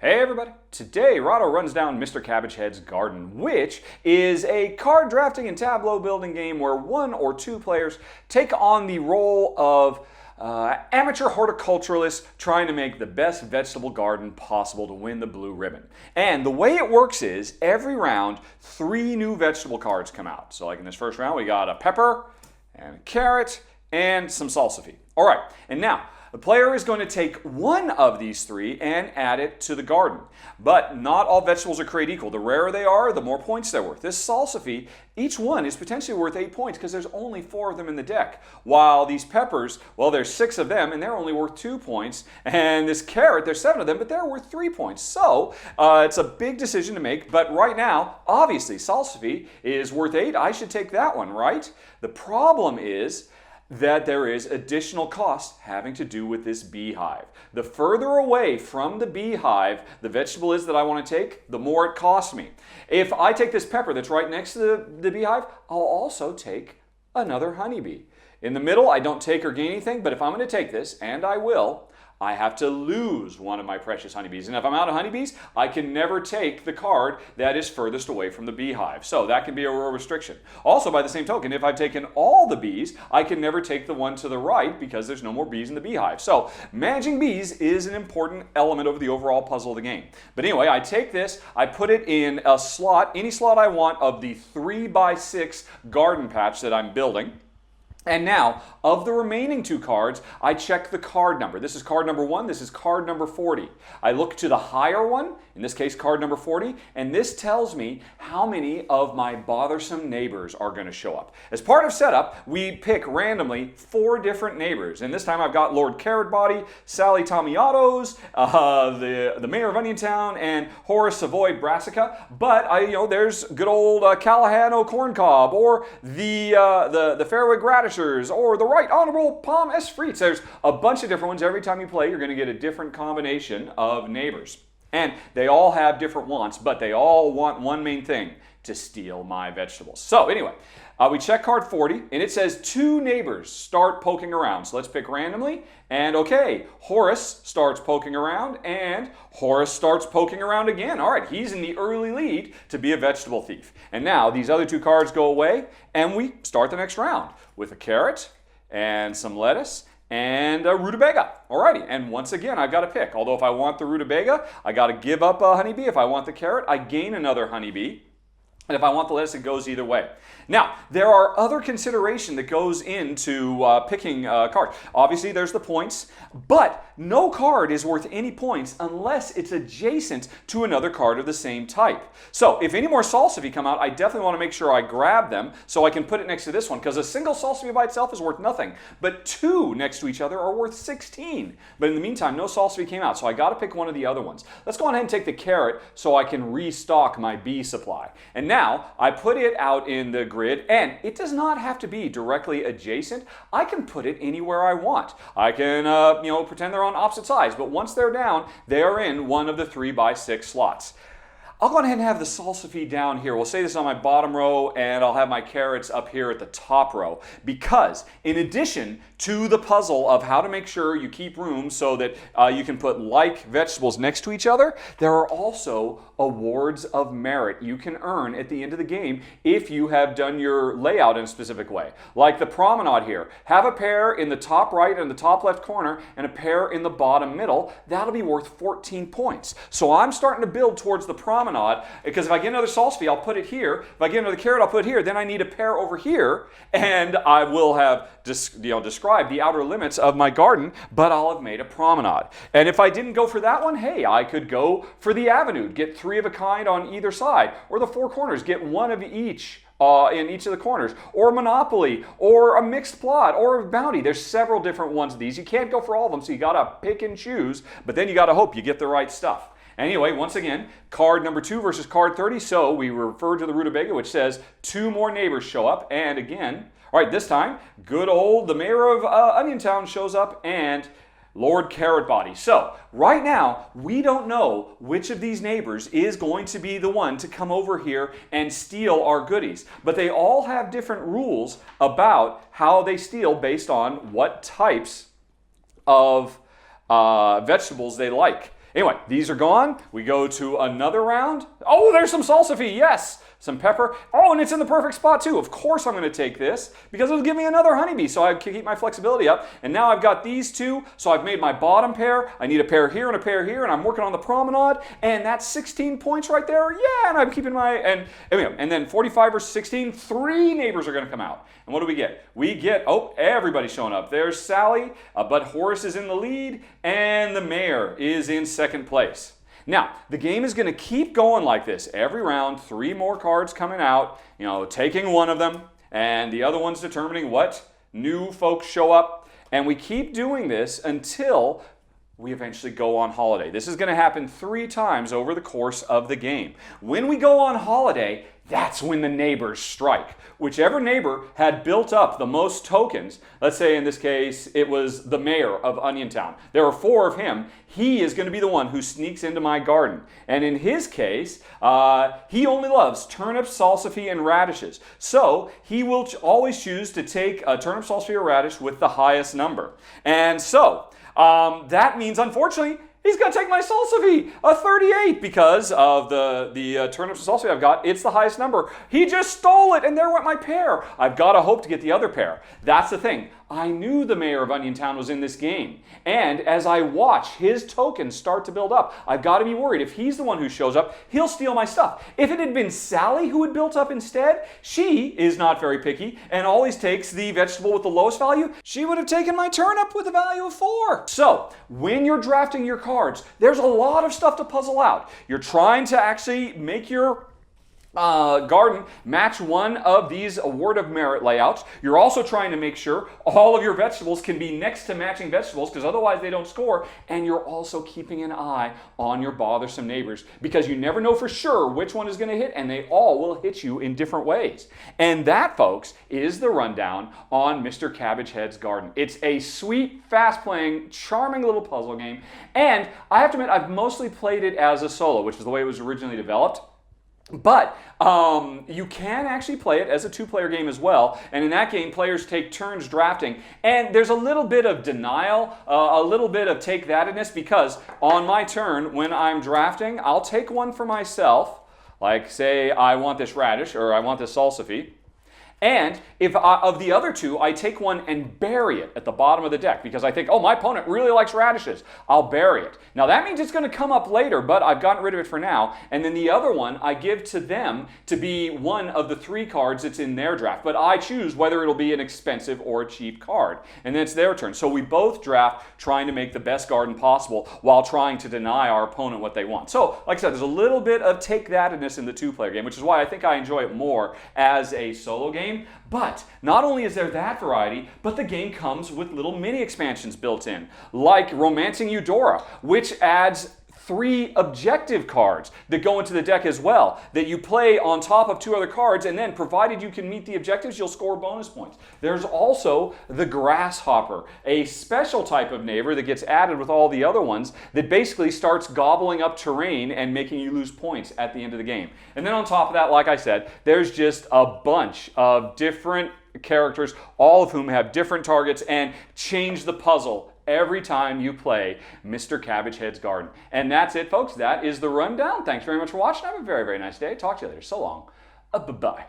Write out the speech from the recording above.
Hey everybody! Today, Rahdo runs down Mr. Cabbagehead's Garden, which is a card drafting and tableau building game where one or two players take on the role of amateur horticulturalists trying to make the best vegetable garden possible to win the blue ribbon. And the way it works is, every round, 3 new vegetable cards come out. So like in this first round, we got a pepper, and a carrot, and some salsify. All right, and now, the player is going to take one of these 3 and add it to the garden. But not all vegetables are created equal. The rarer they are, the more points they're worth. This salsify, each one is potentially worth 8 points because there's only 4 of them in the deck. While these peppers, well, there's 6 of them and they're only worth 2 points. And this carrot, there's 7 of them, but they're worth 3 points. So it's a big decision to make. But right now, obviously, salsify is worth 8. I should take that one, right? The problem is that there is additional cost having to do with this beehive. The further away from the beehive the vegetable is that I want to take, the more it costs me. If I take this pepper that's right next to the beehive, I'll also take another honeybee. In the middle, I don't take or gain anything, but if I'm going to take this, and I will, I have to lose one of my precious honeybees. And if I'm out of honeybees, I can never take the card that is furthest away from the beehive. So that can be a restriction. Also, by the same token, if I've taken all the bees, I can never take the one to the right because there's no more bees in the beehive. So managing bees is an important element of the overall puzzle of the game. But anyway, I take this, I put it in a slot, any slot I want of the 3x6 garden patch that I'm building. And now, of the remaining 2 cards, I check the card number. This is card number 1, this is card number 40. I look to the higher one, in this case card number 40, and this tells me how many of my bothersome neighbors are going to show up. As part of setup, we pick randomly 4 different neighbors. And this time I've got Lord Carrotbody, Sally Tomiatos, the Mayor of Oniontown, and Horace Savoy Brassica. But there's good old Callahan O'Corncob, or the Fairway Gratishers, or the Right Honorable Palm S. Frietz. There's a bunch of different ones. Every time you play, you're going to get a different combination of neighbors. And they all have different wants, but they all want one main thing: to steal my vegetables. So anyway, we check card 40, and it says 2 neighbors start poking around. So let's pick randomly. And okay, Horace starts poking around, and Horace starts poking around again. All right, he's in the early lead to be a vegetable thief. And now these other 2 cards go away, and we start the next round with a carrot and some lettuce and a rutabaga. Alrighty, and once again, I've got to pick. Although if I want the rutabaga, I got to give up a honeybee. If I want the carrot, I gain another honeybee. And if I want the lettuce, it goes either way. Now, there are other consideration that goes into picking cards. Obviously, there's the points, but no card is worth any points unless it's adjacent to another card of the same type. So, if any more salsify come out, I definitely want to make sure I grab them so I can put it next to this one, because a single salsify by itself is worth nothing, but 2 next to each other are worth 16. But in the meantime, no salsify came out, so I got to pick one of the other ones. Let's go ahead and take the carrot so I can restock my bee supply. And now, I put it out in the grid, and it does not have to be directly adjacent. I can put it anywhere I want. I can, pretend they're on opposite sides, but once they're down, they are in one of the 3x6 slots. I'll go ahead and have the salsify down here. We'll say this on my bottom row, and I'll have my carrots up here at the top row. Because in addition to the puzzle of how to make sure you keep room so that you can put like vegetables next to each other, there are also awards of merit you can earn at the end of the game if you have done your layout in a specific way. Like the promenade here. Have a pair in the top right and the top left corner, and a pair in the bottom middle. That'll be worth 14 points. So I'm starting to build towards the promenade, because if I get another salsify, I'll put it here. If I get another carrot, I'll put it here. Then I need a pair over here, and I will have described the outer limits of my garden, but I'll have made a promenade. And if I didn't go for that one, hey, I could go for the avenue, get 3 of a kind on either side, or the 4 corners, get 1 of each in each of the corners, or Monopoly, or a mixed plot, or Bounty. There's several different ones of these. You can't go for all of them, so you gotta pick and choose, but then you gotta hope you get the right stuff. Anyway, once again, card number 2 versus card 30, so we refer to the rutabaga, which says 2 more neighbors show up, and again, all right, this time, good old the Mayor of Oniontown shows up, and Lord Carrotbody. So, right now, we don't know which of these neighbors is going to be the one to come over here and steal our goodies. But they all have different rules about how they steal based on what types of vegetables they like. Anyway, these are gone. We go to another round. Oh, there's some salsify, yes. Some pepper. Oh, and it's in the perfect spot too. Of course I'm going to take this because it'll give me another honeybee, so I can keep my flexibility up. And now I've got these two, so I've made my bottom pair. I need a pair here and a pair here, and I'm working on the promenade, and that's 16 points right there. Yeah, and I'm keeping my, and then 45 versus 16, 3 neighbors are going to come out. And what do we get? We get, oh, everybody's showing up. There's Sally, but Horace is in the lead, and the mayor is in second place. Now, the game is going to keep going like this. Every round, 3 more cards coming out, taking one of them, and the other one's determining what new folks show up. And we keep doing this until we eventually go on holiday. This is going to happen 3 times over the course of the game. When we go on holiday, that's when the neighbors strike. Whichever neighbor had built up the most tokens, let's say in this case it was the mayor of Oniontown. There are 4 of him. He is going to be the one who sneaks into my garden. And in his case, he only loves turnips, salsify, and radishes. So he will always choose to take a turnip, salsify, or radish with the highest number. And so that means, unfortunately, he's going to take my salsify, a 38, because of the turnips and salsify I've got. It's the highest number. He just stole it, and there went my pair. I've got to hope to get the other pair. That's the thing. I knew the mayor of Oniontown was in this game. And as I watch his tokens start to build up, I've got to be worried. If he's the one who shows up, he'll steal my stuff. If it had been Sally who had built up instead, she is not very picky and always takes the vegetable with the lowest value. She would have taken my turnip with a value of 4. So, when you're drafting your cards, there's a lot of stuff to puzzle out. You're trying to actually make your garden match one of these award of merit layouts. You're also trying to make sure all of your vegetables can be next to matching vegetables, because otherwise they don't score. And you're also keeping an eye on your bothersome neighbors, because you never know for sure which one is going to hit, and they all will hit you in different ways. And that, folks, is the rundown on Mr. Cabbagehead's Garden. It's a sweet, fast-playing, charming little puzzle game. And I have to admit, I've mostly played it as a solo, which is the way it was originally developed. But you can actually play it as a 2-player game as well, and in that game players take turns drafting, and there's a little bit of denial, a little bit of take-thatness, because on my turn when I'm drafting, I'll take one for myself, like say I want this radish or I want this salsify. And if of the other 2, I take one and bury it at the bottom of the deck because I think, oh, my opponent really likes radishes. I'll bury it. Now that means it's going to come up later, but I've gotten rid of it for now. And then the other one I give to them to be one of the 3 cards that's in their draft. But I choose whether it'll be an expensive or a cheap card. And then it's their turn. So we both draft trying to make the best garden possible while trying to deny our opponent what they want. So, like I said, there's a little bit of take-thatness in the 2-player game, which is why I think I enjoy it more as a solo game. But not only is there that variety, but the game comes with little mini expansions built in, like Romancing Eudora, which adds 3 objective cards that go into the deck as well, that you play on top of 2 other cards, and then provided you can meet the objectives, you'll score bonus points. There's also the Grasshopper, a special type of neighbor that gets added with all the other ones that basically starts gobbling up terrain and making you lose points at the end of the game. And then on top of that, like I said, there's just a bunch of different characters, all of whom have different targets and change the puzzle every time you play Mr. Cabbagehead's Garden. And that's it, folks. That is the rundown. Thanks very much for watching. Have a very, very nice day. Talk to you later. So long. Bye-bye.